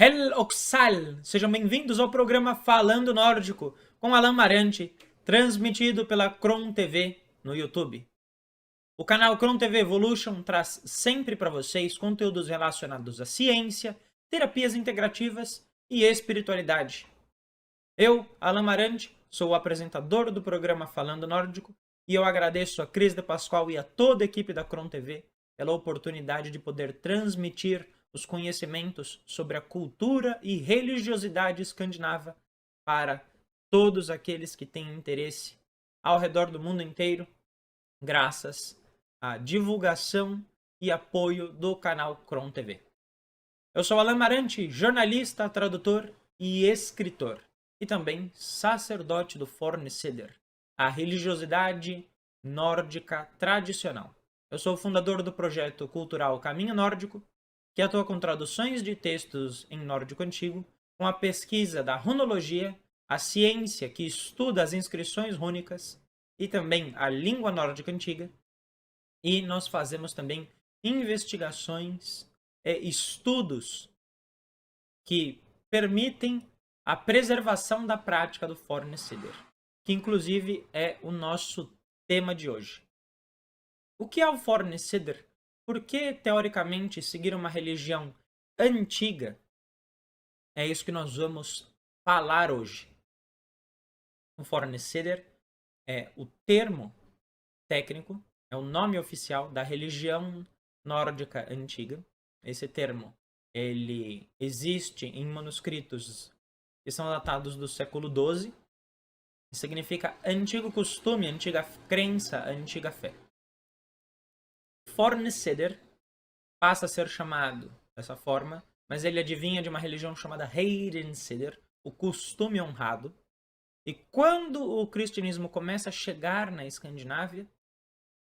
Hel Oxal! Sejam bem-vindos ao programa Falando Nórdico, com Alan Marante, transmitido pela Kron TV no YouTube. O canal Kron TV Evolution traz sempre para vocês conteúdos relacionados à ciência, terapias integrativas e espiritualidade. Eu, Alan Marante, sou o apresentador do programa Falando Nórdico e eu agradeço a Cris de Pascoal e a toda a equipe da Kron TV pela oportunidade de poder transmitir os conhecimentos sobre a cultura e religiosidade escandinava para todos aqueles que têm interesse ao redor do mundo inteiro, graças à divulgação e apoio do canal Kron TV. Eu sou Alan Marante, jornalista, tradutor e escritor, e também sacerdote do Fornesider, a religiosidade nórdica tradicional. Eu sou o fundador do projeto cultural Caminho Nórdico, que atua com traduções de textos em nórdico antigo, com a pesquisa da runologia, a ciência que estuda as inscrições rúnicas e também a língua nórdica antiga. E nós fazemos também investigações e estudos que permitem a preservação da prática do Fornesider, que inclusive é o nosso tema de hoje. O que é o Fornesider? Por que, teoricamente, seguir uma religião antiga? É isso que nós vamos falar hoje. O Fornesider é o termo técnico, é o nome oficial da religião nórdica antiga. Esse termo ele existe em manuscritos que são datados do século XII. Significa antigo costume, antiga crença, antiga fé. Fornesider passa a ser chamado dessa forma, mas ele adivinha de uma religião chamada Heidensider, o costume honrado. E quando o cristianismo começa a chegar na Escandinávia,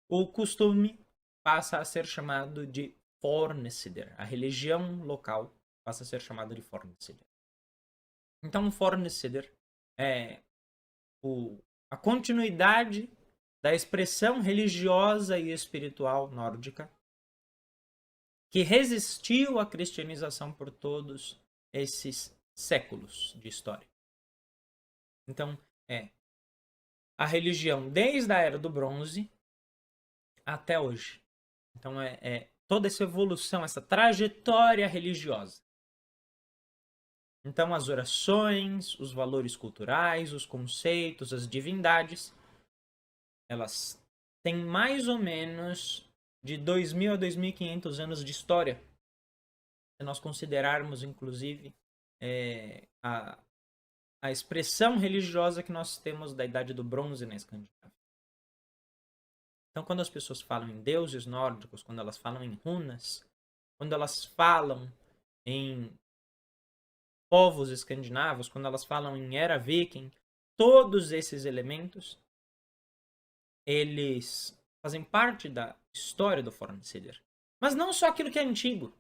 o costume passa a ser chamado de Fornesider. A religião local passa a ser chamada de Fornesider. Então, o Fornesider é a continuidade da expressão religiosa e espiritual nórdica que resistiu à cristianização por todos esses séculos de história. Então, é a religião desde a Era do Bronze até hoje. Então, é toda essa evolução, essa trajetória religiosa. Então, as orações, os valores culturais, os conceitos, as divindades, elas têm mais ou menos de 2.000 a 2.500 anos de história. Se nós considerarmos, inclusive, a expressão religiosa que nós temos da Idade do Bronze na Escandinávia. Então, quando as pessoas falam em deuses nórdicos, quando elas falam em runas, quando elas falam em povos escandinavos, quando elas falam em era viking, todos esses elementos, eles fazem parte da história do Fornesider. Mas não só aquilo que é antigo.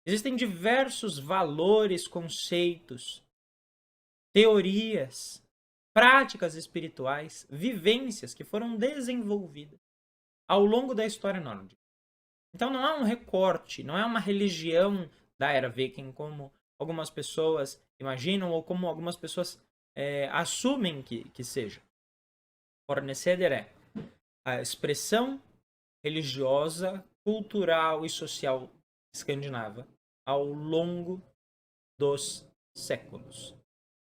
Existem diversos valores, conceitos, teorias, práticas espirituais, vivências que foram desenvolvidas ao longo da história nórdica. Então não é um recorte, não é uma religião da era viking como algumas pessoas imaginam ou como algumas pessoas assumem que seja. Fornesider é a expressão religiosa, cultural e social escandinava ao longo dos séculos.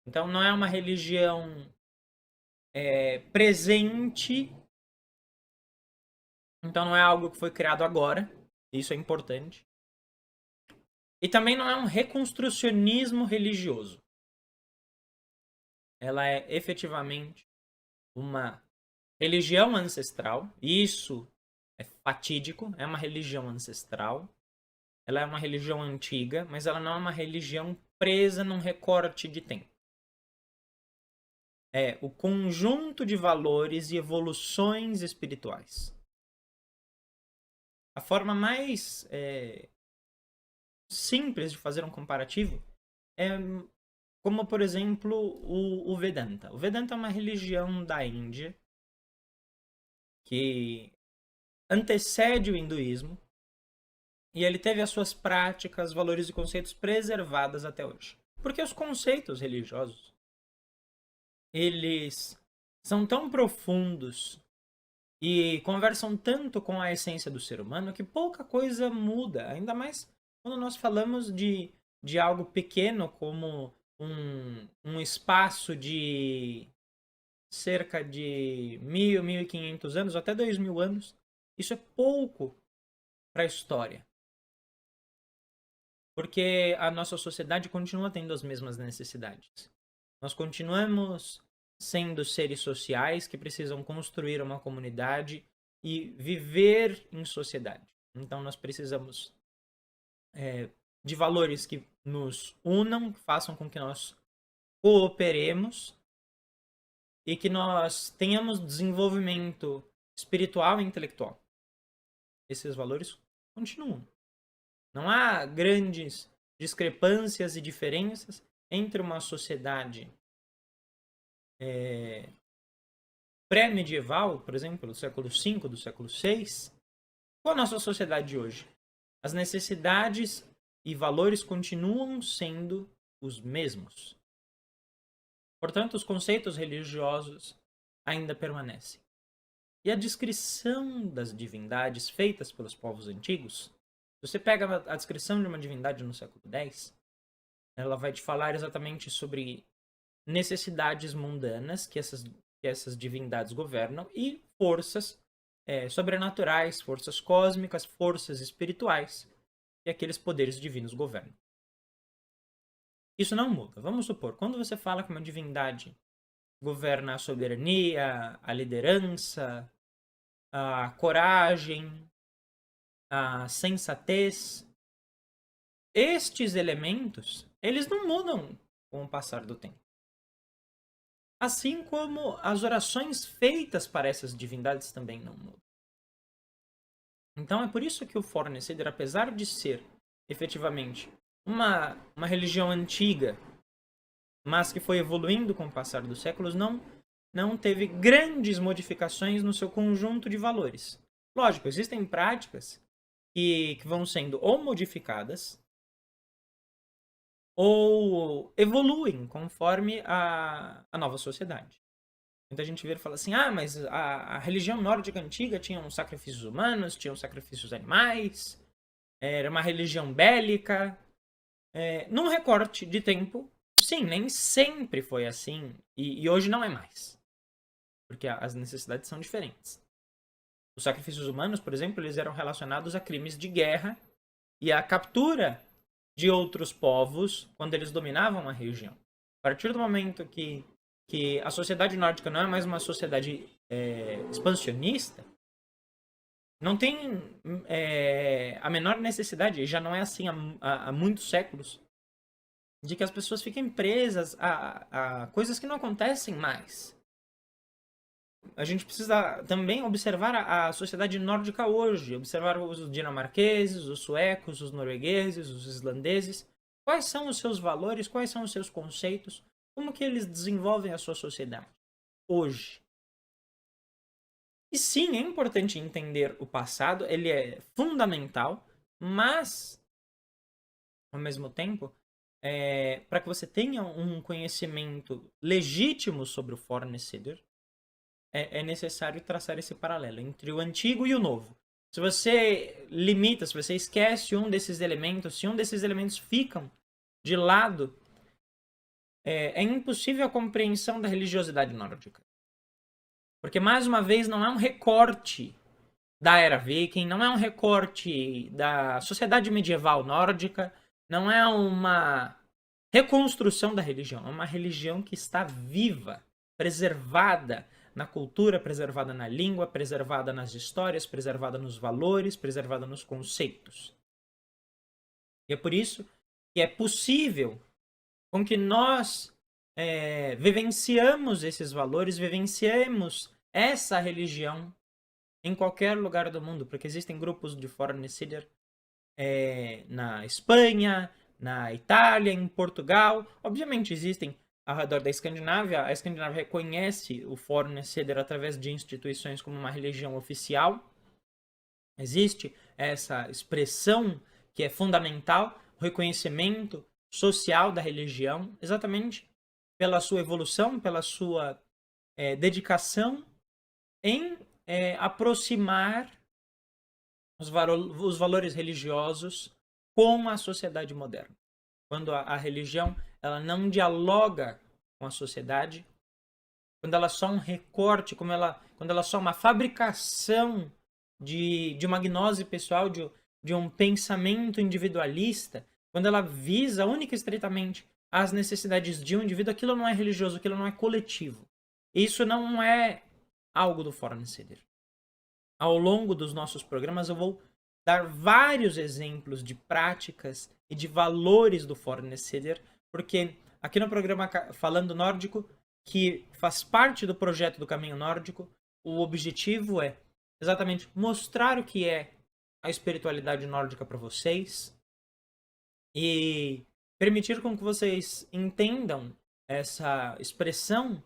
Então não é uma religião presente, então não é algo que foi criado agora, isso é importante. E também não é um reconstrucionismo religioso. Ela é efetivamente uma religião ancestral, isso é fatídico, é uma religião ancestral, ela é uma religião antiga, mas ela não é uma religião presa num recorte de tempo. É o conjunto de valores e evoluções espirituais. A forma mais simples de fazer um comparativo é como, por exemplo, o Vedanta. O Vedanta é uma religião da Índia que antecede o hinduísmo E ele teve as suas práticas, valores e conceitos preservadas até hoje. Porque os conceitos religiosos, eles são tão profundos e conversam tanto com a essência do ser humano que pouca coisa muda. Ainda mais quando nós falamos de algo pequeno como um espaço de cerca de 1.000, 1.500 anos, até 2.000 anos. Isso é pouco para a história. Porque a nossa sociedade continua tendo as mesmas necessidades. Nós continuamos sendo seres sociais que precisam construir uma comunidade e viver em sociedade. Então nós precisamos de valores que nos unam, que façam com que nós cooperemos e que nós tenhamos desenvolvimento espiritual e intelectual. Esses valores continuam. Não há grandes discrepâncias e diferenças entre uma sociedade pré-medieval, por exemplo, do século V, do século VI, com a nossa sociedade de hoje. As necessidades e valores continuam sendo os mesmos. Portanto, os conceitos religiosos ainda permanecem. E a descrição das divindades feitas pelos povos antigos, se você pega a descrição de uma divindade no século X, ela vai te falar exatamente sobre necessidades mundanas que essas divindades governam e forças sobrenaturais, forças cósmicas, forças espirituais que aqueles poderes divinos governam. Isso não muda. Vamos supor, quando você fala que uma divindade governa a soberania, a liderança, a coragem, a sensatez, estes elementos, eles não mudam com o passar do tempo. Assim como as orações feitas para essas divindades também não mudam. Então é por isso que o Fornecedor, apesar de ser efetivamente uma religião antiga, mas que foi evoluindo com o passar dos séculos, não teve grandes modificações no seu conjunto de valores. Lógico, existem práticas que vão sendo ou modificadas ou evoluem conforme a nova sociedade. Muita gente vira e fala assim, mas a religião nórdica antiga tinha sacrifícios humanos, tinha sacrifícios animais, era uma religião bélica. Num recorte de tempo, sim, nem sempre foi assim, e hoje não é mais. Porque as necessidades são diferentes. Os sacrifícios humanos, por exemplo, eles eram relacionados a crimes de guerra e à captura de outros povos quando eles dominavam a região. A partir do momento que a sociedade nórdica não é mais uma sociedade expansionista, não tem a menor necessidade, e já não é assim há muitos séculos, de que as pessoas fiquem presas a coisas que não acontecem mais. A gente precisa também observar a sociedade nórdica hoje, observar os dinamarqueses, os suecos, os noruegueses, os islandeses. Quais são os seus valores, quais são os seus conceitos, como que eles desenvolvem a sua sociedade hoje. E sim, é importante entender o passado, ele é fundamental, mas, ao mesmo tempo, para que você tenha um conhecimento legítimo sobre o Fornecedor, é necessário traçar esse paralelo entre o antigo e o novo. Se você limita, se você esquece um desses elementos, se um desses elementos ficam de lado, é impossível a compreensão da religiosidade nórdica. Porque, mais uma vez, não é um recorte da era viking, não é um recorte da sociedade medieval nórdica, não é uma reconstrução da religião, é uma religião que está viva, preservada na cultura, preservada na língua, preservada nas histórias, preservada nos valores, preservada nos conceitos. E é por isso que é possível com que nós vivenciamos esses valores, vivenciemos essa religião em qualquer lugar do mundo, porque existem grupos de Fornecedor na Espanha, na Itália, em Portugal. Obviamente existem ao redor da Escandinávia. A Escandinávia reconhece o Fornecedor através de instituições como uma religião oficial. Existe essa expressão que é fundamental, o reconhecimento social da religião, exatamente pela sua evolução, pela sua dedicação em aproximar os valores religiosos com a sociedade moderna. Quando a religião ela não dialoga com a sociedade, quando ela é só um recorte, quando ela é só uma fabricação de uma gnose pessoal, de um pensamento individualista, quando ela visa única e estritamente as necessidades de um indivíduo, aquilo não é religioso, aquilo não é coletivo. Isso não é algo do Foreign Insider. Ao longo dos nossos programas eu vou dar vários exemplos de práticas e de valores do Foreign Insider, porque aqui no programa Falando Nórdico, que faz parte do projeto do Caminho Nórdico, o objetivo é exatamente mostrar o que é a espiritualidade nórdica para vocês e permitir com que vocês entendam essa expressão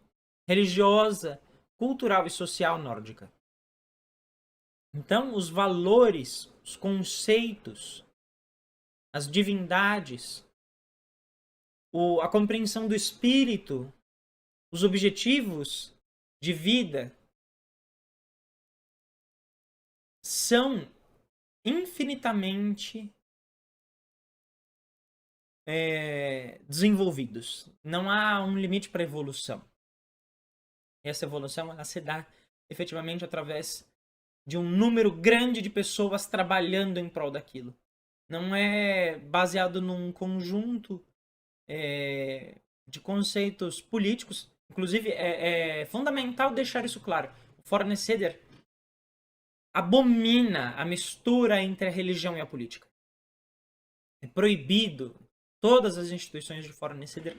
religiosa, cultural e social nórdica. Então, os valores, os conceitos, as divindades, a compreensão do espírito, os objetivos de vida são infinitamente desenvolvidos. Não há um limite para a evolução. Essa evolução ela se dá efetivamente através de um número grande de pessoas trabalhando em prol daquilo. Não é baseado num conjunto de conceitos políticos. Inclusive, é fundamental deixar isso claro. O Foreign Insider abomina a mistura entre a religião e a política. É proibido. Todas as instituições de Foreign Insider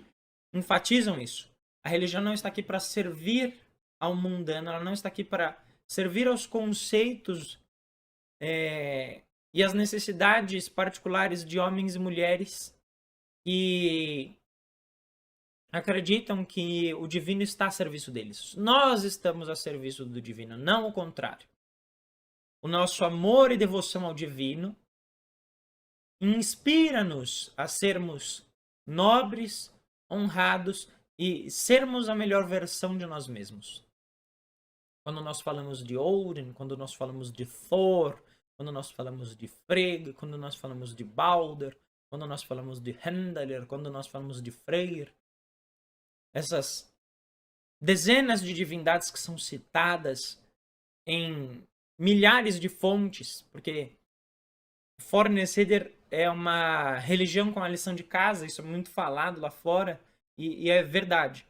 enfatizam isso. A religião não está aqui para servir ao mundano, ela não está aqui para servir aos conceitos e às necessidades particulares de homens e mulheres que acreditam que o divino está a serviço deles. Nós estamos a serviço do divino, não o contrário. O nosso amor e devoção ao divino inspira-nos a sermos nobres, honrados e sermos a melhor versão de nós mesmos. Quando nós falamos de Odin, quando nós falamos de Thor, quando nós falamos de Frigg, quando nós falamos de Balder, quando nós falamos de Hendalir, quando nós falamos de Freyr, essas dezenas de divindades que são citadas em milhares de fontes, porque Foreign Insider é uma religião com a lição de casa, isso é muito falado lá fora, e é verdade.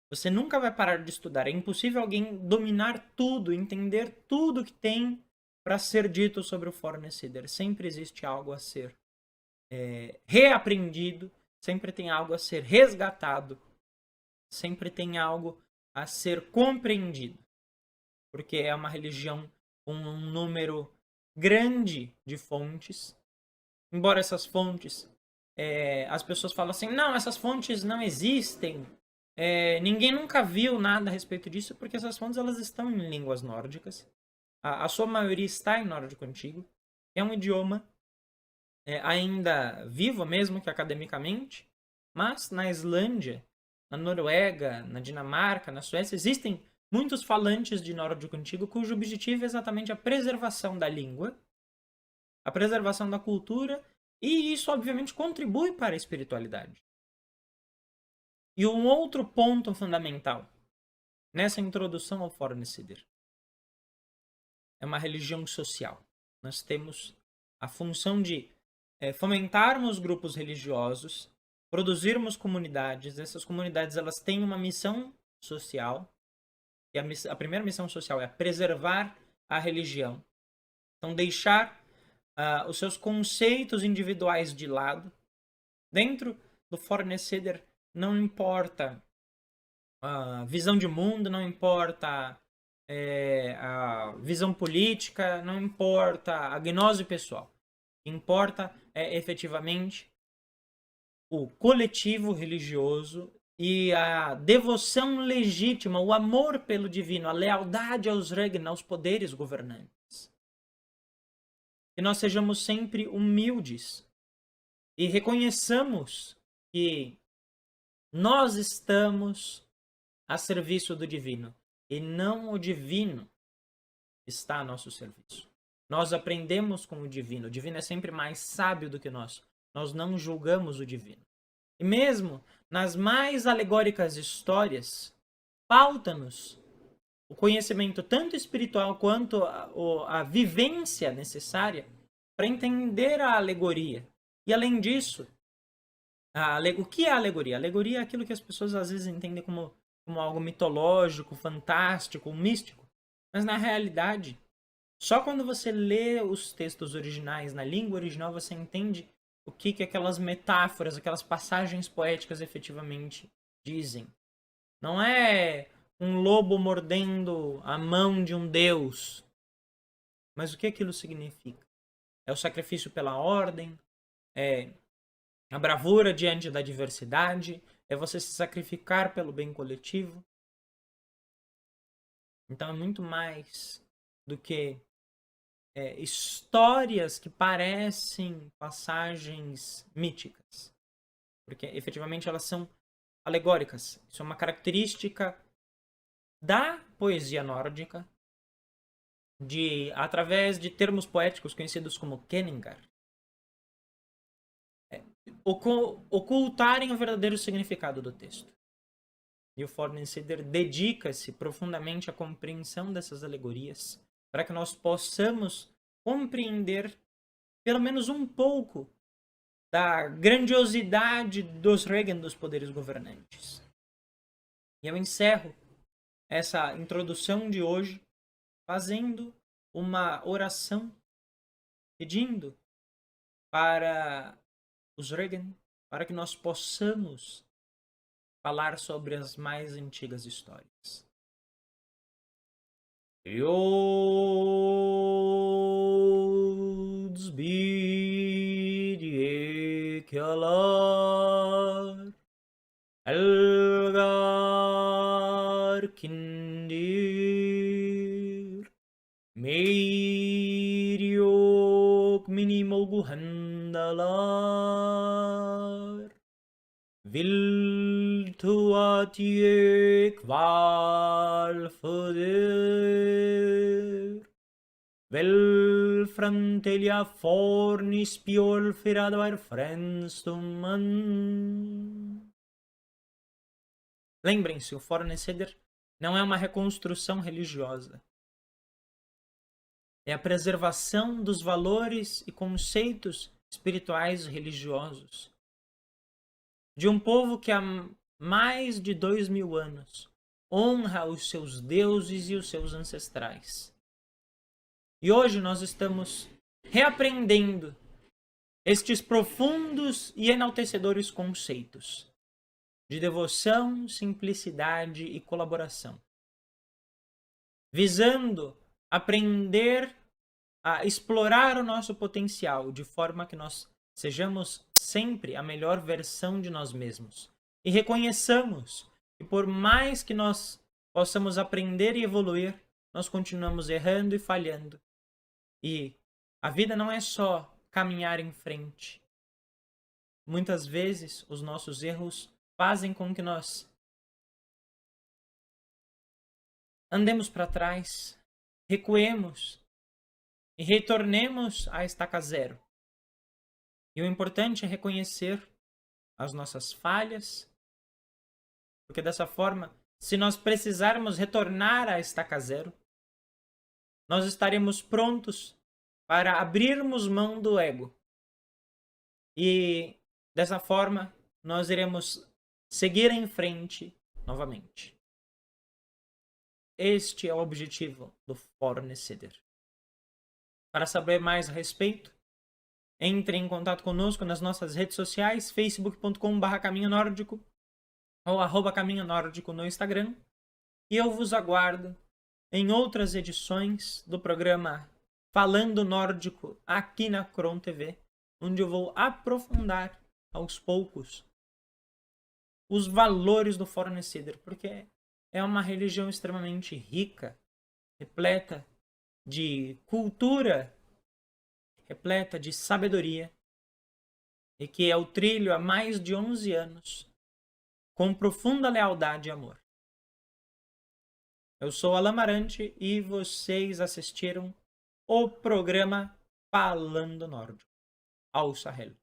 Você nunca vai parar de estudar. É impossível alguém dominar tudo, entender tudo que tem para ser dito sobre o Foreign Insider. Sempre existe algo a ser reaprendido, sempre tem algo a ser resgatado, sempre tem algo a ser compreendido. Porque é uma religião com um número grande de fontes. Embora essas fontes, as pessoas falam assim, não, essas fontes não existem. Ninguém nunca viu nada a respeito disso, porque essas fontes elas estão em línguas nórdicas. A sua maioria está em nórdico antigo. É um idioma ainda vivo, mesmo que academicamente. Mas na Islândia, na Noruega, na Dinamarca, na Suécia, existem muitos falantes de nórdico antigo cujo objetivo é exatamente a preservação da língua, a preservação da cultura, e isso obviamente contribui para a espiritualidade. E um outro ponto fundamental nessa introdução ao Foreign Insider é uma religião social. Nós temos a função de fomentarmos grupos religiosos, produzirmos comunidades. Essas comunidades elas têm uma missão social. E a primeira missão social é preservar a religião. Então, deixar os seus conceitos individuais de lado. Dentro do Foreign Insider, não importa a visão de mundo, não importa a visão política, não importa a gnose pessoal. O que importa é efetivamente o coletivo religioso e a devoção legítima, o amor pelo divino, a lealdade aos Regna, aos poderes governantes. que nós sejamos sempre humildes e reconheçamos que nós estamos a serviço do divino e não o divino está a nosso serviço. Nós aprendemos com o divino é sempre mais sábio do que nós. Nós não julgamos o divino. E mesmo nas mais alegóricas histórias, falta-nos o conhecimento tanto espiritual quanto a vivência necessária para entender a alegoria. E além disso, o que é a alegoria? A alegoria é aquilo que as pessoas às vezes entendem como algo mitológico, fantástico, místico. Mas na realidade, só quando você lê os textos originais na língua original, você entende o que aquelas metáforas, aquelas passagens poéticas efetivamente dizem. Não é um lobo mordendo a mão de um deus. Mas o que aquilo significa? É o sacrifício pela ordem, é a bravura diante da adversidade, é você se sacrificar pelo bem coletivo. Então é muito mais do que histórias que parecem passagens míticas. Porque efetivamente elas são alegóricas. Isso é uma característica da poesia nórdica, através de termos poéticos conhecidos como kenningar, ocultarem o verdadeiro significado do texto. E o Fornessider dedica-se profundamente à compreensão dessas alegorias, para que nós possamos compreender pelo menos um pouco da grandiosidade dos Regen, dos poderes governantes. E eu encerro essa introdução de hoje fazendo uma oração pedindo para os Regen, para que nós possamos falar sobre as mais antigas histórias. Yods bidye kyalar Elgar kindir Meiriok minimogu handalar Viltuatie kvalfoder Vel frantelia fornis piol firadvar frenstumman. Lembrem-se, o Fornessider não é uma reconstrução religiosa. É a preservação dos valores e conceitos espirituais e religiosos de um povo que há mais de 2000 anos honra os seus deuses e os seus ancestrais. E hoje nós estamos reaprendendo estes profundos e enaltecedores conceitos de devoção, simplicidade e colaboração, visando aprender a explorar o nosso potencial de forma que nós sejamos sempre a melhor versão de nós mesmos. E reconheçamos que por mais que nós possamos aprender e evoluir, nós continuamos errando e falhando. E a vida não é só caminhar em frente. Muitas vezes os nossos erros fazem com que nós andemos para trás, recuemos e retornemos à estaca zero. E o importante é reconhecer as nossas falhas, porque dessa forma, se nós precisarmos retornar à estaca zero, nós estaremos prontos para abrirmos mão do ego. E dessa forma, nós iremos seguir em frente novamente. Este é o objetivo do Fornessider. Para saber mais a respeito, entre em contato conosco nas nossas redes sociais, facebook.com/caminho nórdico ou @caminho nórdico no Instagram. E eu vos aguardo em outras edições do programa Falando Nórdico aqui na Cron TV, onde eu vou aprofundar aos poucos os valores do Fornessider, porque é uma religião extremamente rica, repleta de cultura repleta de sabedoria e que é o trilho há mais de 11 anos, com profunda lealdade e amor. Eu sou Alan Marante e vocês assistiram o programa Falando Nórdico. Ao Sahel.